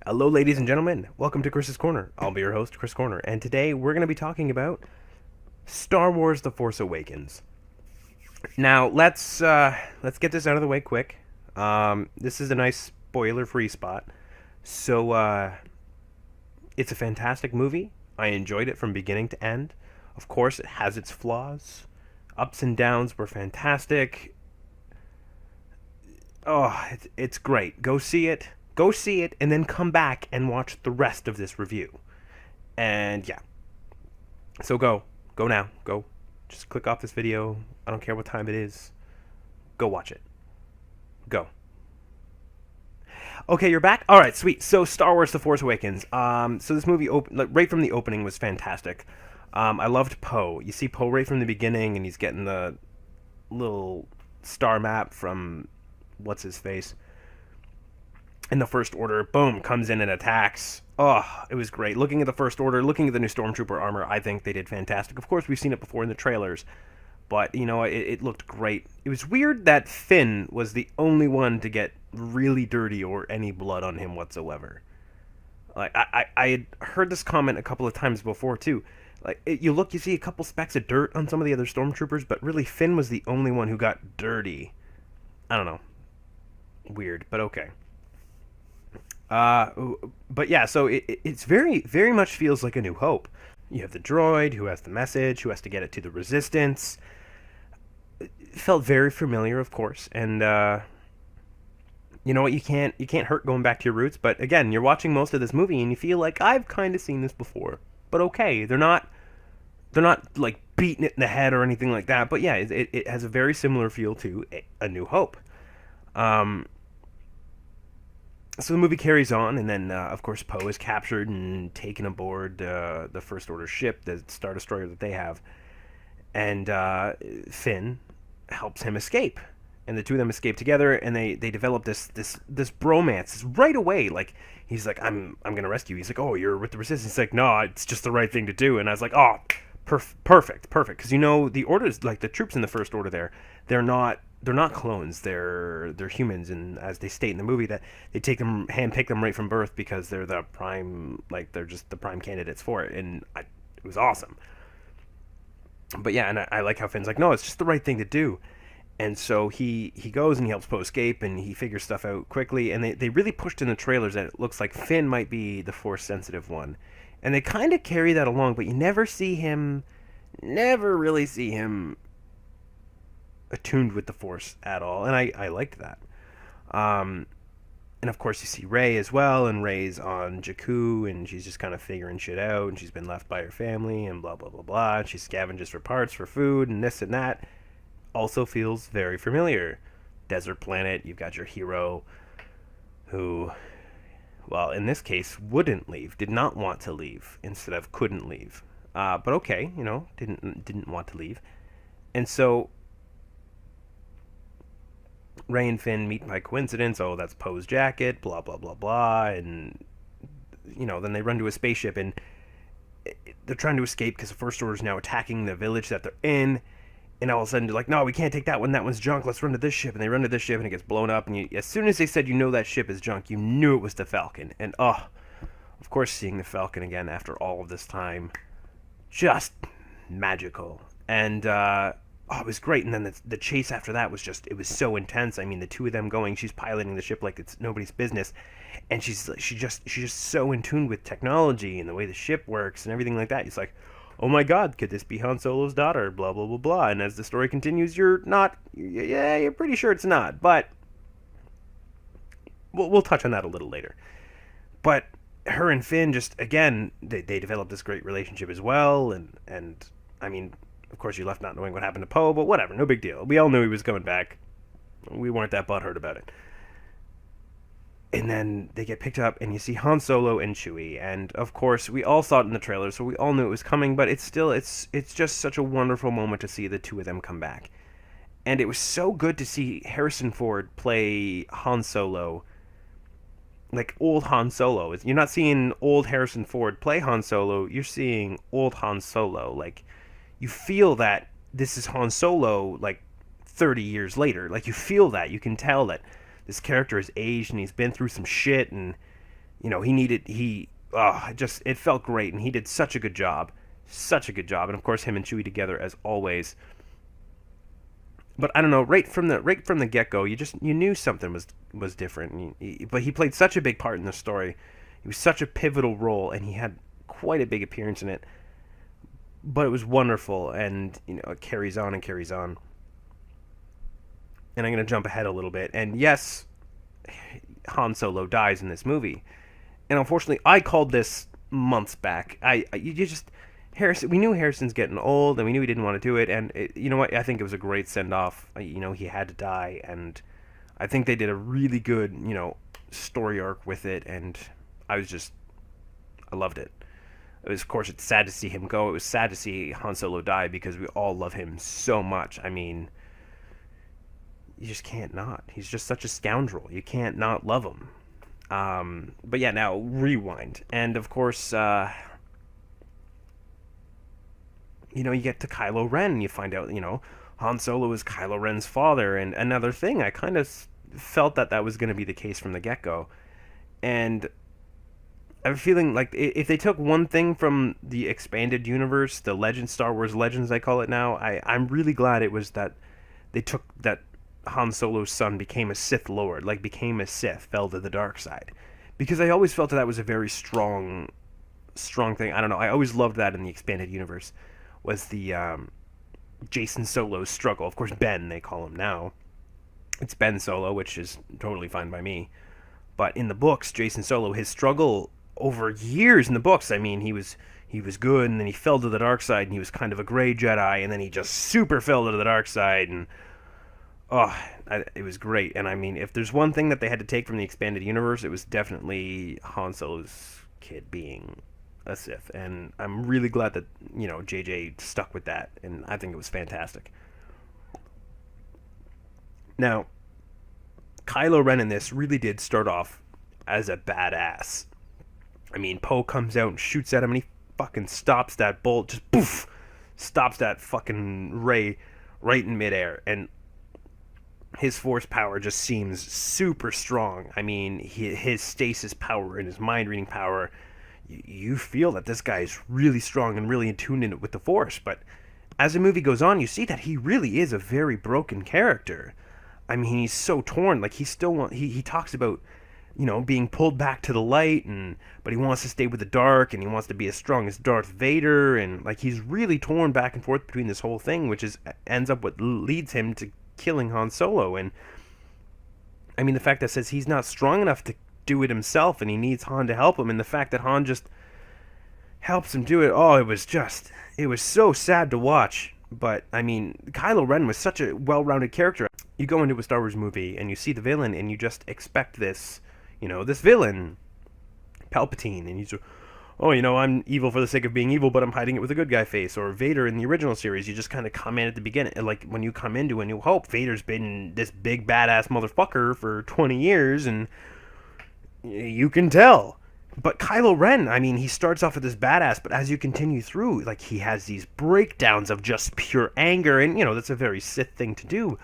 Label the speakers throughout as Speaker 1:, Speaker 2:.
Speaker 1: Hello, ladies and gentlemen. Welcome to Chris's Corner. I'll be your host, Chris Corner, and today we're going to be talking about Star Wars: The Force Awakens. Now, let's get this out of the way quick. This is a nice spoiler-free spot. So, it's a fantastic movie. I enjoyed it from beginning to end. Of course, it has its flaws. Ups and downs were fantastic. Oh, it's great. Go see it. Go see it, and then come back and watch the rest of this review. And yeah. So go now. Go. Just click off this video. I don't care what time it is. Go watch it. Go. Okay, you're back. All right, sweet. So Star Wars: The Force Awakens. So this movie, right from the opening, was fantastic. I loved Poe. You see Poe right from the beginning, and he's getting the little star map from what's his face. In the First Order, boom, comes in and attacks. Oh, it was great. Looking at the First Order, looking at the new Stormtrooper armor, I think they did fantastic. Of course, we've seen it before in the trailers, but, it looked great. It was weird that Finn was the only one to get really dirty or any blood on him whatsoever. Like, I had heard this comment a couple of times before, too. Like, you see a couple specks of dirt on some of the other Stormtroopers, but really Finn was the only one who got dirty. I don't know. Weird, but okay. But yeah, so it's very, very much feels like A New Hope. You have the droid who has the message, who has to get it to the Resistance. It felt very familiar, of course, and you know what? You can't hurt going back to your roots. But again, you're watching most of this movie and you feel like I've kind of seen this before. But okay, they're not like beating it in the head or anything like that. But yeah, it has a very similar feel to A New Hope. So the movie carries on, and then, of course, Poe is captured and taken aboard the First Order ship, the Star Destroyer that they have, and Finn helps him escape, and the two of them escape together, and they develop this bromance right away. Like, he's like, I'm gonna rescue you. He's like, oh, you're with the Resistance. He's like, no, it's just the right thing to do. And I was like, oh, perfect, because the orders, like the troops in the First Order, they're not clones. They're humans, and as they state in the movie, that they handpick them right from birth because they're the prime, like they're just the prime candidates for it, and it was awesome. But yeah, and I like how Finn's like, no, it's just the right thing to do, and so he goes and he helps Poe escape, and he figures stuff out quickly, and they really pushed in the trailers that it looks like Finn might be the Force sensitive one, and they kind of carry that along, but you never really see him attuned with the Force at all, and I liked that. And of course you see Rey as well, and Rey's on Jakku, and she's just kind of figuring shit out, and she's been left by her family, and blah blah blah blah, and she scavenges for parts for food, and this and that. Also feels very familiar. Desert planet, you've got your hero who, well, in this case, wouldn't leave, did not want to leave, instead of couldn't leave. But okay, didn't want to leave. And so Rey and Finn meet by coincidence. Oh, that's Poe's jacket, blah, blah, blah, blah. And, then they run to a spaceship, and they're trying to escape because the First Order is now attacking the village that they're in. And all of a sudden, they're like, no, we can't take that one. That one's junk. Let's run to this ship. And they run to this ship, and it gets blown up. And as soon as they said, that ship is junk, you knew it was the Falcon. And, of course, seeing the Falcon again after all of this time, just magical. And, it was great. And then the chase after that was it was so intense. I mean, the two of them going, she's piloting the ship like it's nobody's business. And she's just so in tune with technology and the way the ship works and everything like that. It's like, oh my God, could this be Han Solo's daughter? Blah, blah, blah, blah. And as the story continues, you're pretty sure it's not. But we'll touch on that a little later. But her and Finn just, again, they developed this great relationship as well. And I mean, of course, you're left not knowing what happened to Poe, but whatever, no big deal. We all knew he was coming back. We weren't that butthurt about it. And then they get picked up, and you see Han Solo and Chewie. And, of course, we all saw it in the trailer, so we all knew it was coming, but it's just such a wonderful moment to see the two of them come back. And it was so good to see Harrison Ford play Han Solo, like old Han Solo. You're not seeing old Harrison Ford play Han Solo, you're seeing old Han Solo. Like, you feel that this is Han Solo, like, 30 years later. Like, you feel that. You can tell that this character has aged and he's been through some shit, and He needed he just it felt great, and he did such a good job, such a good job, and of course him and Chewie together as always. But I don't know, right from the get go, you knew something was different. But he played such a big part in the story. He was such a pivotal role, and he had quite a big appearance in it. But it was wonderful, and it carries on and carries on. And I'm gonna jump ahead a little bit. And yes, Han Solo dies in this movie, and unfortunately, I called this months back. You just Harrison. We knew Harrison's getting old, and we knew he didn't want to do it. And you know what? I think it was a great send off. He had to die, and I think they did a really good story arc with it. And I loved it. It was, of course, it's sad to see him go. It was sad to see Han Solo die because we all love him so much. I mean, you just can't not. He's just such a scoundrel. You can't not love him. But yeah, now rewind, and of course, you get to Kylo Ren, and you find out, Han Solo is Kylo Ren's father, and another thing, I kind of felt that was going to be the case from the get go, and I have a feeling like if they took one thing from the expanded universe, the Legends, Star Wars Legends, I call it now, I'm really glad it was that they took that Han Solo's son became a Sith Lord, like became a Sith, fell to the dark side. Because I always felt that was a very strong thing. I don't know. I always loved that in the expanded universe was the Jason Solo's struggle. Of course, Ben, they call him now. It's Ben Solo, which is totally fine by me. But in the books, Jason Solo, his struggle over years in the books, I mean, he was good, and then he fell to the dark side, and he was kind of a gray Jedi, and then he just super fell to the dark side, and it was great. And I mean, if there's one thing that they had to take from the expanded universe, it was definitely Han Solo's kid being a Sith. And I'm really glad that, JJ stuck with that. And I think it was fantastic. Now, Kylo Ren in this really did start off as a badass. I mean, Poe comes out and shoots at him, and he fucking stops that bolt, just poof, stops that fucking ray right in midair. And his force power just seems super strong. I mean, his stasis power and his mind reading power, you feel that this guy is really strong and really in tune with the force. But as the movie goes on, you see that he really is a very broken character. I mean, he's so torn. Like, he talks about, being pulled back to the light, but he wants to stay with the dark, and he wants to be as strong as Darth Vader, and like he's really torn back and forth between this whole thing, which ends up what leads him to killing Han Solo. And I mean, the fact that says he's not strong enough to do it himself, and he needs Han to help him, and the fact that Han just helps him do it, it was so sad to watch. But I mean, Kylo Ren was such a well-rounded character. You go into a Star Wars movie and you see the villain, and you just expect this, this villain, Palpatine, and he's, I'm evil for the sake of being evil, but I'm hiding it with a good guy face. Or Vader in the original series, you just kind of come in at the beginning. Like, when you come into A New Hope, Vader's been this big badass motherfucker for 20 years, and you can tell. But Kylo Ren, I mean, he starts off with this badass, but as you continue through, like, he has these breakdowns of just pure anger, and, that's a very Sith thing to do.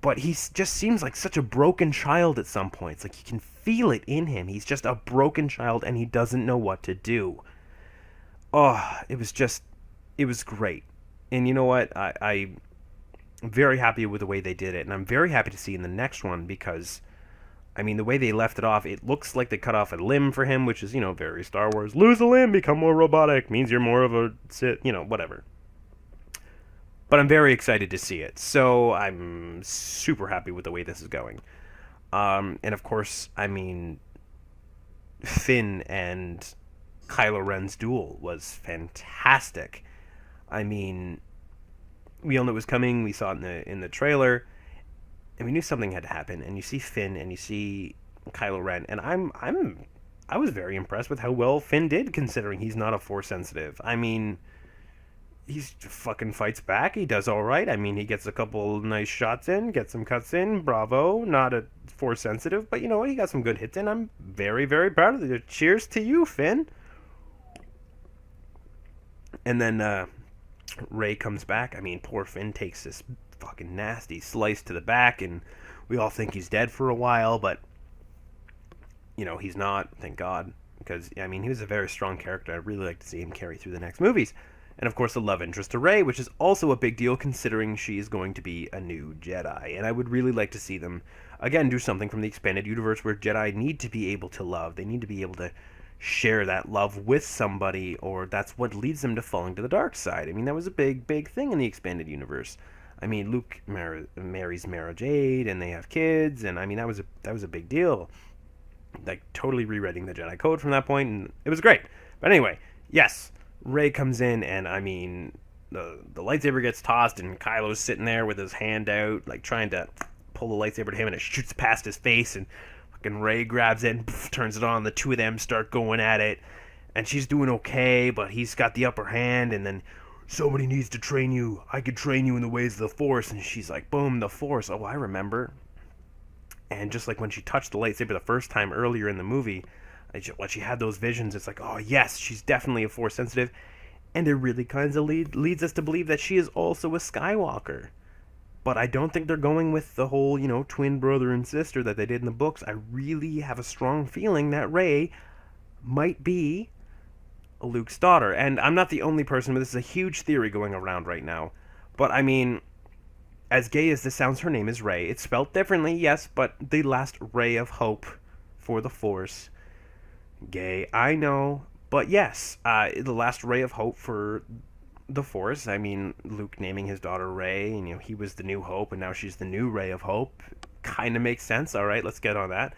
Speaker 1: But he just seems like such a broken child at some points. Like, you can feel it in him. He's just a broken child, and he doesn't know what to do. It was great. And you know what? I'm very happy with the way they did it, and I'm very happy to see in the next one, because, I mean, the way they left it off, it looks like they cut off a limb for him, which is, very Star Wars. Lose a limb, become more robotic, means you're more of a Sith, whatever. But I'm very excited to see it, so I'm super happy with the way this is going. And of course, I mean, Finn and Kylo Ren's duel was fantastic. I mean, we all knew it was coming. We saw it in the trailer, and we knew something had to happen. And you see Finn, and you see Kylo Ren, and I was very impressed with how well Finn did, considering he's not a Force sensitive. I mean, he fucking fights back. He does all right. I mean, he gets a couple nice shots in, gets some cuts in. Bravo. Not a Force sensitive, but he got some good hits in. I'm very, very proud of it. Cheers to you, Finn. And then Rey comes back. I mean, poor Finn takes this fucking nasty slice to the back, and we all think he's dead for a while, but he's not, thank God, because I mean he was a very strong character. I'd really like to see him carry through the next movies. And of course, the love interest to Rey, which is also a big deal considering she is going to be a new Jedi. And I would really like to see them, again, do something from the expanded universe where Jedi need to be able to love. They need to be able to share that love with somebody, or that's what leads them to falling to the dark side. I mean, that was a big, big thing in the expanded universe. I mean, Luke marries Mara Jade, and they have kids, and I mean, that was a big deal. Like, totally rewriting the Jedi Code from that point, and it was great. But anyway, yes, Rey comes in, and I mean, the lightsaber gets tossed, and Kylo's sitting there with his hand out, like trying to pull the lightsaber to him, and it shoots past his face, and fucking Rey grabs it and poof, turns it on. The two of them start going at it, and she's doing okay, but he's got the upper hand, and then somebody needs to train you. I could train you in the ways of the Force, and she's like, boom, the Force. Oh, I remember. And just like when she touched the lightsaber the first time earlier in the movie, when she had those visions, it's like, oh yes, she's definitely a Force sensitive. And it really kind of leads us to believe that she is also a Skywalker. But I don't think they're going with the whole, twin brother and sister that they did in the books. I really have a strong feeling that Rey might be Luke's daughter. And I'm not the only person, but this is a huge theory going around right now. But I mean, as gay as this sounds, her name is Rey. It's spelled differently, yes, but the last ray of hope for the Force. Gay, I know, but yes, the last ray of hope for the Force. I mean, Luke naming his daughter Rey, and he was the new hope, and now she's the new ray of hope. Kind of makes sense. All right, let's get on that.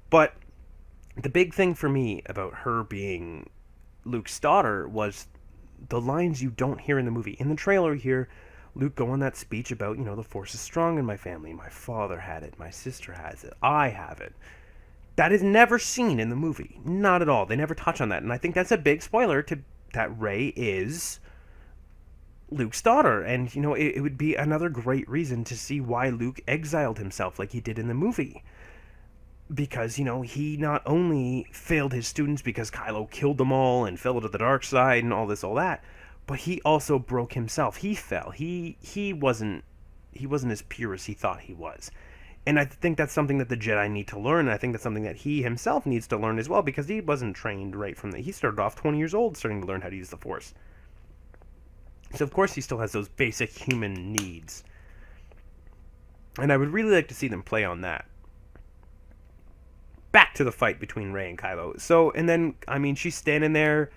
Speaker 1: But the big thing for me about her being Luke's daughter was the lines you don't hear in the movie. In the trailer, you hear Luke go on that speech about, the Force is strong in my family. My father had it. My sister has it. I have it. That is never seen in the movie. Not at all. They never touch on that. And I think that's a big spoiler to that Rey is Luke's daughter. And, it would be another great reason to see why Luke exiled himself like he did in the movie. Because, he not only failed his students because Kylo killed them all and fell to the dark side and all that, but he also broke himself. He fell. He wasn't as pure as he thought he was. And I think that's something that the Jedi need to learn, and I think that's something that he himself needs to learn as well, because he wasn't trained right from he started off 20 years old starting to learn how to use the Force. So of course he still has those basic human needs. And I would really like to see them play on that. Back to the fight between Rey and Kylo. So, and then, I mean, she's standing there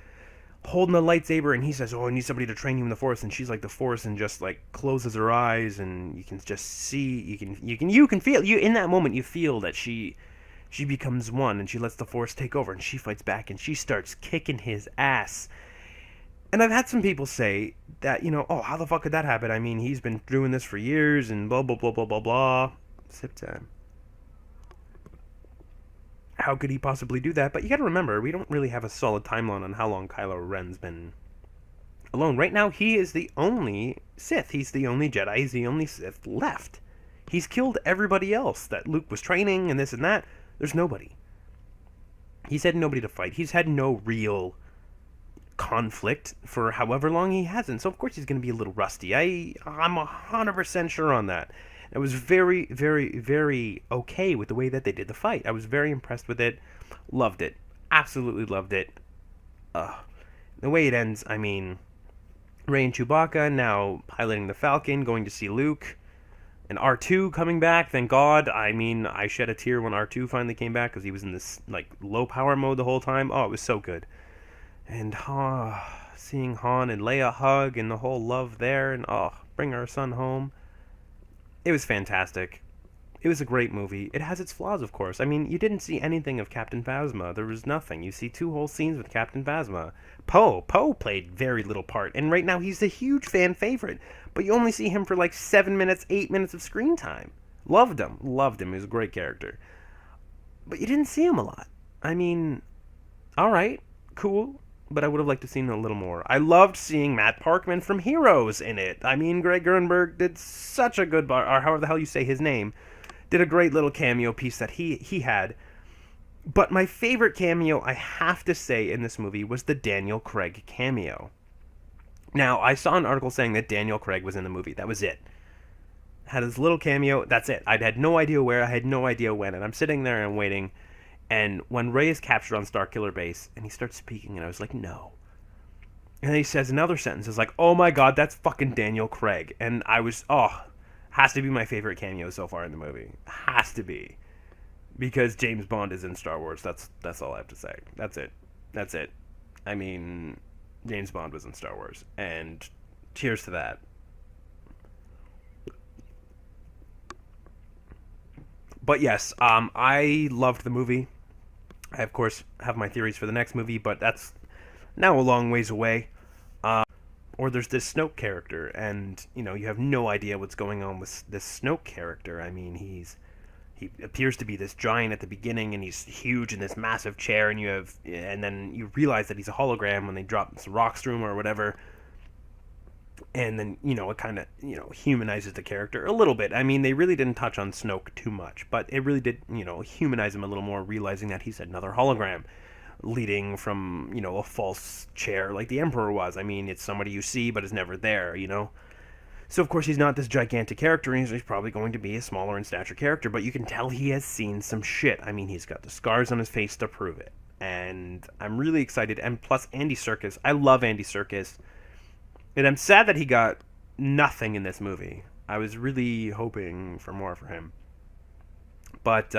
Speaker 1: holding a lightsaber, and he says, oh, I need somebody to train you in the Force, and she's like the Force, and just like closes her eyes, and you can just see, you can feel, in that moment you feel that she becomes one, and she lets the Force take over, and she fights back, and she starts kicking his ass. And I've had some people say that, oh, how the fuck could that happen? I mean, he's been doing this for years, and blah blah blah blah blah blah. Sip time. How could he possibly do that? But you gotta remember, we don't really have a solid timeline on how long Kylo Ren's been alone. Right now, he is the only Sith. He's the only Jedi. He's the only Sith left. He's killed everybody else that Luke was training and this and that. There's nobody. He's had nobody to fight. He's had no real conflict for however long he hasn't. So, of course, he's going to be a little rusty. I'm 100% sure on that. I was very, very, very okay with the way that they did the fight. I was very impressed with it. Loved it. Absolutely loved it. The way it ends, I mean, Rey and Chewbacca now piloting the Falcon, going to see Luke, and R2 coming back, thank God. I mean, I shed a tear when R2 finally came back because he was in this, like, low power mode the whole time. Oh, it was so good. And seeing Han and Leia hug and the whole love there, and bring our son home. It was fantastic. It was a great movie. It has its flaws, of course. I mean, you didn't see anything of Captain Phasma. There was nothing. You see 2 whole scenes with Captain Phasma. Poe played very little part, and right now he's a huge fan favorite. But you only see him for like 7 minutes, 8 minutes of screen time. Loved him. He was a great character. But you didn't see him a lot. I mean, alright, cool. But I would have liked to see a little more. I loved seeing Matt Parkman from Heroes in it. I mean, Greg Gernberg did such a good, or however the hell you say his name, did a great little cameo piece that he had. But my favorite cameo, I have to say, in this movie was the Daniel Craig cameo. Now, I saw an article saying that Daniel Craig was in the movie. That was it. Had his little cameo. That's it. I had no idea where. I had no idea when. And I'm sitting there and waiting. And when Rey is captured on Starkiller Base and he starts speaking, and I was like, no. And then he says another sentence. It's like, oh my god, that's fucking Daniel Craig. And I was, has to be my favorite cameo so far in the movie. Has to be. Because James Bond is in Star Wars. That's all I have to say. That's it. That's it. I mean, James Bond was in Star Wars. And cheers to that. But yes, I loved the movie. I, of course, have my theories for the next movie, but that's now a long ways away. Or there's this Snoke character, and, you know, you have no idea what's going on with this Snoke character. I mean, he appears to be this giant at the beginning, and he's huge in this massive chair, and then you realize that he's a hologram when they drop some rocks through him or whatever. And then, you know, it kind of, you know, humanizes the character a little bit. I mean, they really didn't touch on Snoke too much, but it really did, you know, humanize him a little more, realizing that he's another hologram leading from, you know, a false chair like the Emperor was. I mean, it's somebody you see but is never there, you know? So, of course, he's not this gigantic character, and he's probably going to be a smaller in stature character, but you can tell he has seen some shit. I mean, he's got the scars on his face to prove it. And I'm really excited. And plus, Andy Serkis. I love Andy Serkis. And I'm sad that he got nothing in this movie. I was really hoping for more for him. But,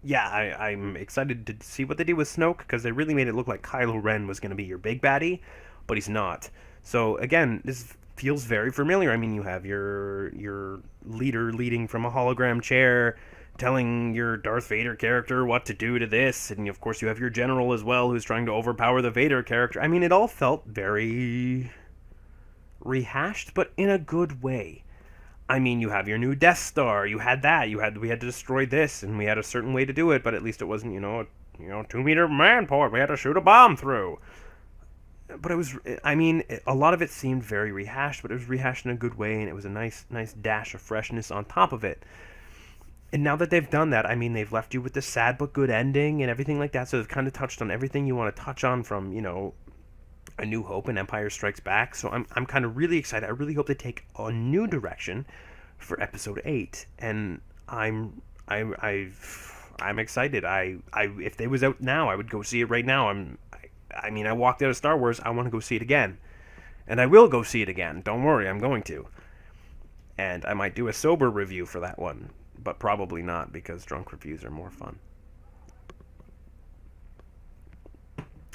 Speaker 1: yeah, I'm excited to see what they do with Snoke, because they really made it look like Kylo Ren was going to be your big baddie, but he's not. So, again, this feels very familiar. I mean, you have your leader leading from a hologram chair, telling your Darth Vader character what to do to this, and of course you have your general as well, who's trying to overpower the Vader character. I mean, it all felt very rehashed, but in a good way. I mean, you have your new Death Star. You had that. We had to destroy this, and we had a certain way to do it. But at least it wasn't, you know, 2-meter man port. We had to shoot a bomb through. But it was, I mean, a lot of it seemed very rehashed, but it was rehashed in a good way, and it was a nice dash of freshness on top of it. And now that they've done that, I mean, they've left you with this sad but good ending and everything like that. So they've kind of touched on everything you want to touch on from, you know, A New Hope and Empire Strikes Back. So I'm kind of really excited. I really hope they take a new direction for Episode 8, and I'm excited. If they was out now, I would go see it right now. I mean, I walked out of Star Wars. I want to go see it again, and I will go see it again. Don't worry, I'm going to. And I might do a sober review for that one, but probably not, because drunk reviews are more fun.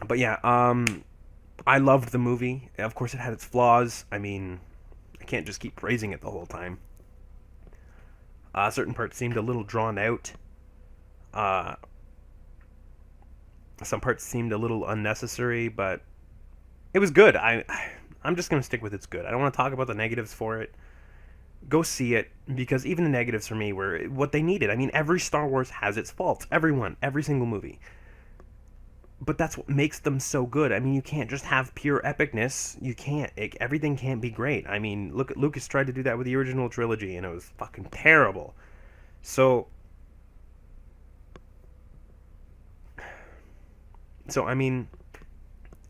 Speaker 1: But yeah, I loved the movie. Of course, it had its flaws. I mean, I can't just keep praising it the whole time. Certain parts seemed a little drawn out. Some parts seemed a little unnecessary, but it was good. I'm just going to stick with it's good. I don't want to talk about the negatives for it. Go see it, because even the negatives for me were what they needed. I mean, every Star Wars has its faults. Every single movie. But that's what makes them so good. I mean, you can't just have pure epicness. You can't. Everything can't be great. I mean, look at Lucas tried to do that with the original trilogy, and it was fucking terrible. So I mean,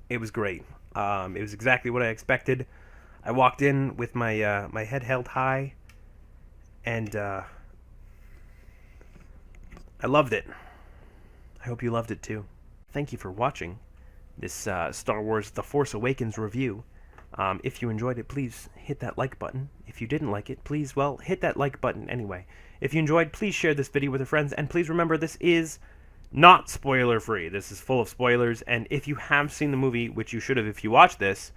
Speaker 1: it was great. It was exactly what I expected. I walked in with my my head held high, and I loved it. I hope you loved it too. Thank you for watching this Star Wars The Force Awakens review. If you enjoyed it, please hit that like button. If you didn't like it, please, well, hit that like button anyway. If you enjoyed, please share this video with your friends, and please remember, this is not spoiler-free. This is full of spoilers, and if you have seen the movie, which you should have if you watched this,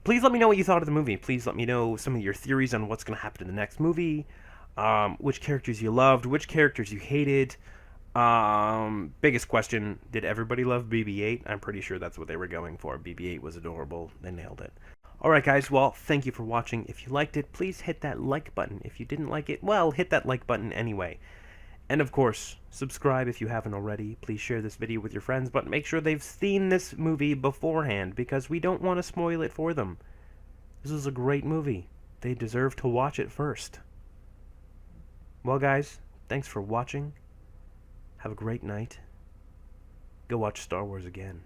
Speaker 1: please let me know what you thought of the movie. Please let me know some of your theories on what's going to happen in the next movie, which characters you loved, which characters you hated. Biggest question, did everybody love BB-8? I'm pretty sure that's what they were going for. BB-8 was adorable. They nailed it. Alright guys, well, thank you for watching. If you liked it, please hit that like button. If you didn't like it, well, hit that like button anyway. And of course, subscribe if you haven't already. Please share this video with your friends, but make sure they've seen this movie beforehand, because we don't want to spoil it for them. This is a great movie. They deserve to watch it first. Well guys, thanks for watching. Have a great night. Go watch Star Wars again.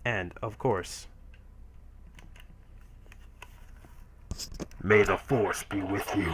Speaker 1: And, of course, may the Force be with you.